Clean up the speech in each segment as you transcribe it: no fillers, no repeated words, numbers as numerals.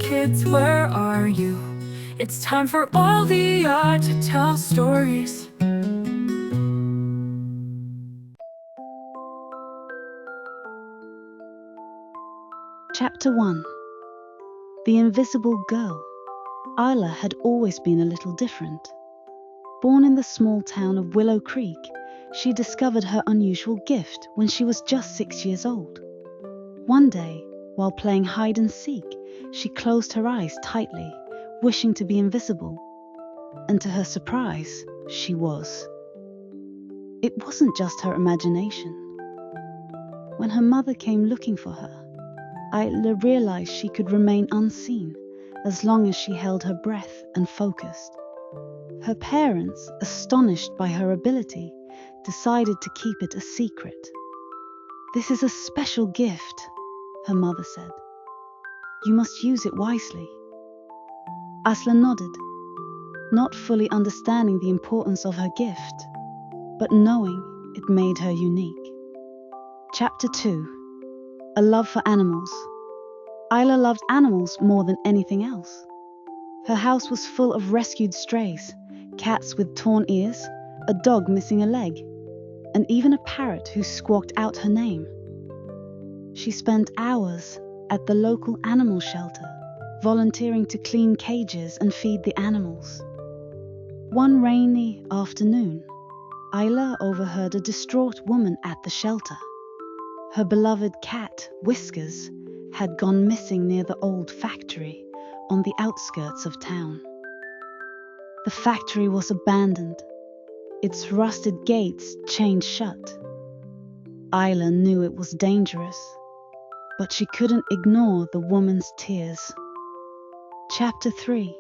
kids, where are you? It's time for all the art to tell stories. Chapter 1. The Invisible Girl. Isla had always been a little different. Born in the small town of Willow Creek, she discovered her unusual gift when she was just 6 years old. One day, while playing hide and seek, she closed her eyes tightly, wishing to be invisible. And to her surprise, she was. It wasn't just her imagination. When her mother came looking for her, Isla realized she could remain unseen as long as she held her breath and focused. Her parents, astonished by her ability, decided to keep it a secret. "This is a special gift," her mother said. "You must use it wisely." Isla nodded, not fully understanding the importance of her gift, but knowing it made her unique. Chapter 2. A love for animals. Isla loved animals more than anything else. Her house was full of rescued strays, cats with torn ears, a dog missing a leg, and even a parrot who squawked out her name. She spent hours at the local animal shelter, volunteering to clean cages and feed the animals. One rainy afternoon, Isla overheard a distraught woman at the shelter. Her beloved cat, Whiskers, had gone missing near the old factory on the outskirts of town. The factory was abandoned, its rusted gates chained shut. Isla knew it was dangerous, but she couldn't ignore the woman's tears. Chapter 3.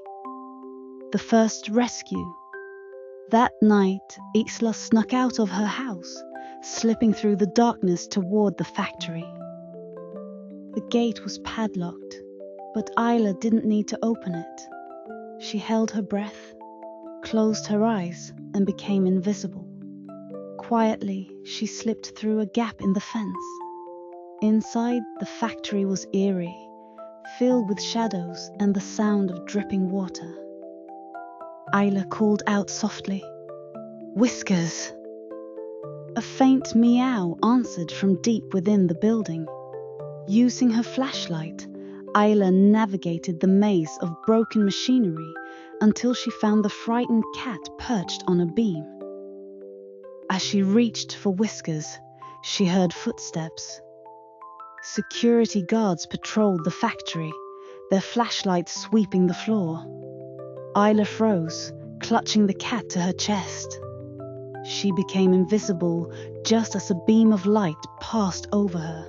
The First Rescue. That night, Isla snuck out of her house, slipping through the darkness toward the factory. The gate was padlocked, but Isla didn't need to open it. She held her breath, closed her eyes, and became invisible. Quietly, she slipped through a gap in the fence. Inside, the factory was eerie, filled with shadows and the sound of dripping water. Isla called out softly, "Whiskers!" A faint meow answered from deep within the building. Using her flashlight, Isla navigated the maze of broken machinery until she found the frightened cat perched on a beam. As she reached for Whiskers, she heard footsteps. Security guards patrolled the factory, their flashlights sweeping the floor. Isla froze, clutching the cat to her chest. She became invisible just as a beam of light passed over her.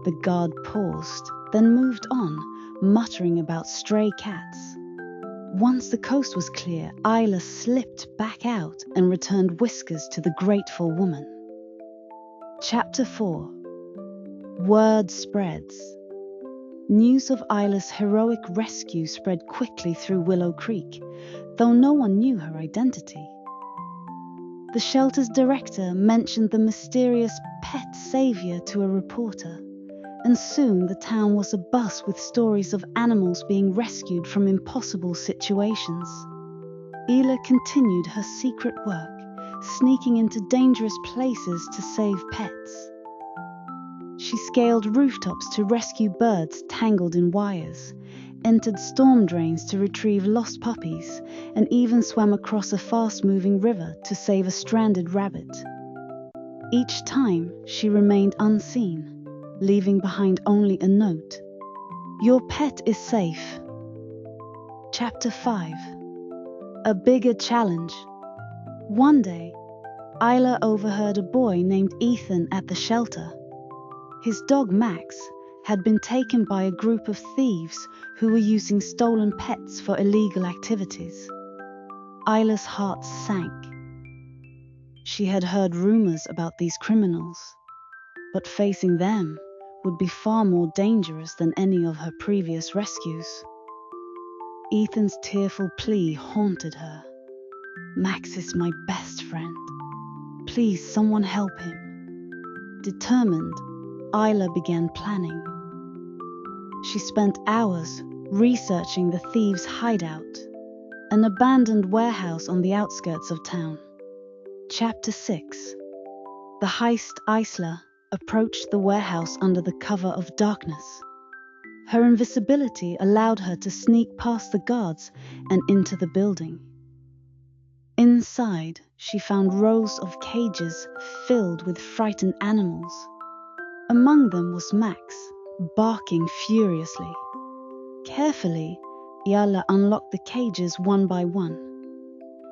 The guard paused, then moved on, muttering about stray cats. Once the coast was clear, Isla slipped back out and returned Whiskers to the grateful woman. Chapter 4. Word spreads. News of Isla's heroic rescue spread quickly through Willow Creek, though no one knew her identity. The shelter's director mentioned the mysterious pet savior to a reporter, and soon the town was abuzz with stories of animals being rescued from impossible situations. Isla continued her secret work, sneaking into dangerous places to save pets. She scaled rooftops to rescue birds tangled in wires, entered storm drains to retrieve lost puppies, and even swam across a fast-moving river to save a stranded rabbit. Each time, she remained unseen, leaving behind only a note. "Your pet is safe." Chapter 5. A Bigger Challenge. One day, Isla overheard a boy named Ethan at the shelter. His dog Max had been taken by a group of thieves who were using stolen pets for illegal activities. Isla's heart sank. She had heard rumors about these criminals, but facing them would be far more dangerous than any of her previous rescues. Ethan's tearful plea haunted her. "Max is my best friend. Please, someone help him." Determined, Isla began planning. She spent hours researching the thieves' hideout, an abandoned warehouse on the outskirts of town. Chapter 6. The heist. Isla approached the warehouse under the cover of darkness. Her invisibility allowed her to sneak past the guards and into the building. Inside, she found rows of cages filled with frightened animals. Among them was Max, barking furiously. Carefully, Isla unlocked the cages one by one.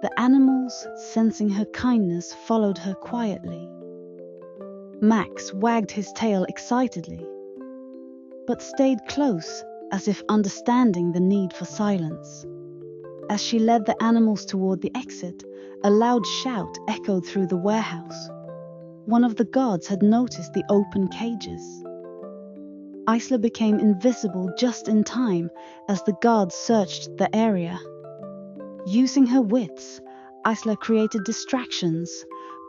The animals, sensing her kindness, followed her quietly. Max wagged his tail excitedly, but stayed close as if understanding the need for silence. As she led the animals toward the exit, a loud shout echoed through the warehouse. One of the guards had noticed the open cages. Isla became invisible just in time as the guards searched the area. Using her wits, Isla created distractions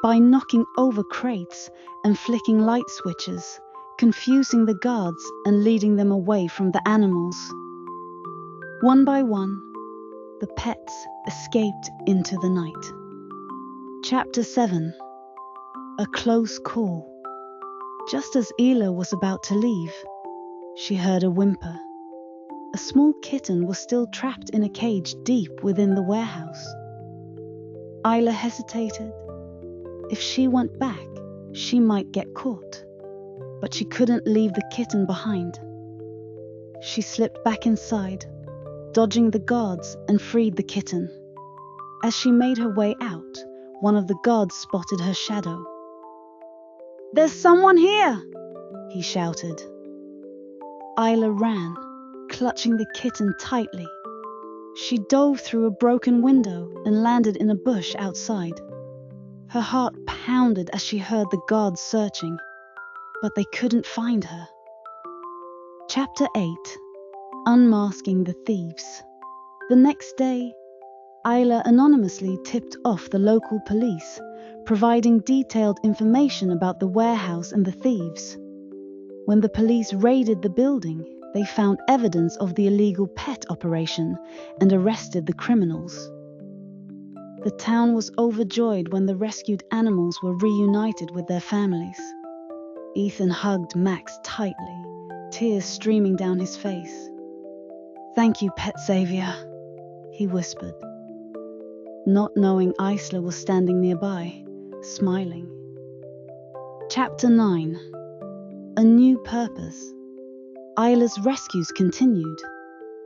by knocking over crates and flicking light switches, confusing the guards and leading them away from the animals. One by one, the pets escaped into the night. Chapter 7. A close call. Just as Isla was about to leave, she heard a whimper. A small kitten was still trapped in a cage deep within the warehouse. Isla hesitated. If she went back, she might get caught. But she couldn't leave the kitten behind. She slipped back inside, dodging the guards, and freed the kitten. As she made her way out, one of the guards spotted her shadow. "There's someone here!" he shouted. Isla ran, clutching the kitten tightly. She dove through a broken window and landed in a bush outside. Her heart pounded as she heard the guards searching, but they couldn't find her. Chapter 8. Unmasking the thieves. The next day, Isla anonymously tipped off the local police, providing detailed information about the warehouse and the thieves. When the police raided the building, they found evidence of the illegal pet operation and arrested the criminals. The town was overjoyed when the rescued animals were reunited with their families. Ethan hugged Max tightly, tears streaming down his face. "Thank you, pet savior," he whispered, not knowing Isla was standing nearby, smiling. Chapter 9. A new purpose. Isla's rescues continued,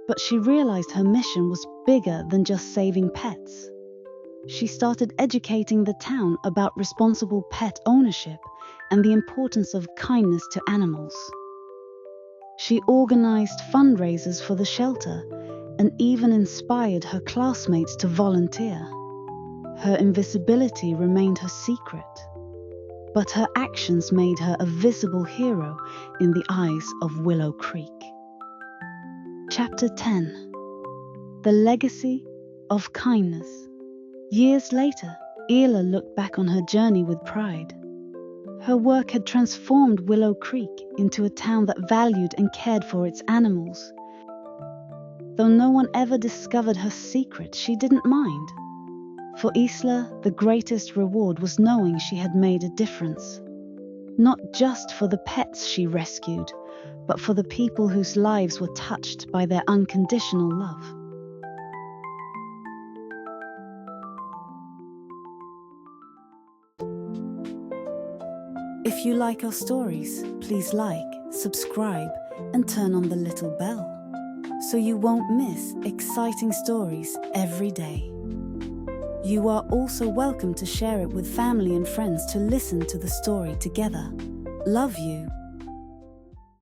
but she realized her mission was bigger than just saving pets. She started educating the town about responsible pet ownership and the importance of kindness to animals. She organized fundraisers for the shelter and even inspired her classmates to volunteer. Her invisibility remained her secret, but her actions made her a visible hero in the eyes of Willow Creek. Chapter 10. The Legacy of Kindness. Years later, Isla looked back on her journey with pride. Her work had transformed Willow Creek into a town that valued and cared for its animals. Though no one ever discovered her secret, she didn't mind. For Isla, the greatest reward was knowing she had made a difference. Not just for the pets she rescued, but for the people whose lives were touched by their unconditional love. If you like our stories, please like, subscribe, and turn on the little bell, so you won't miss exciting stories every day. You are also welcome to share it with family and friends to listen to the story together. Love you.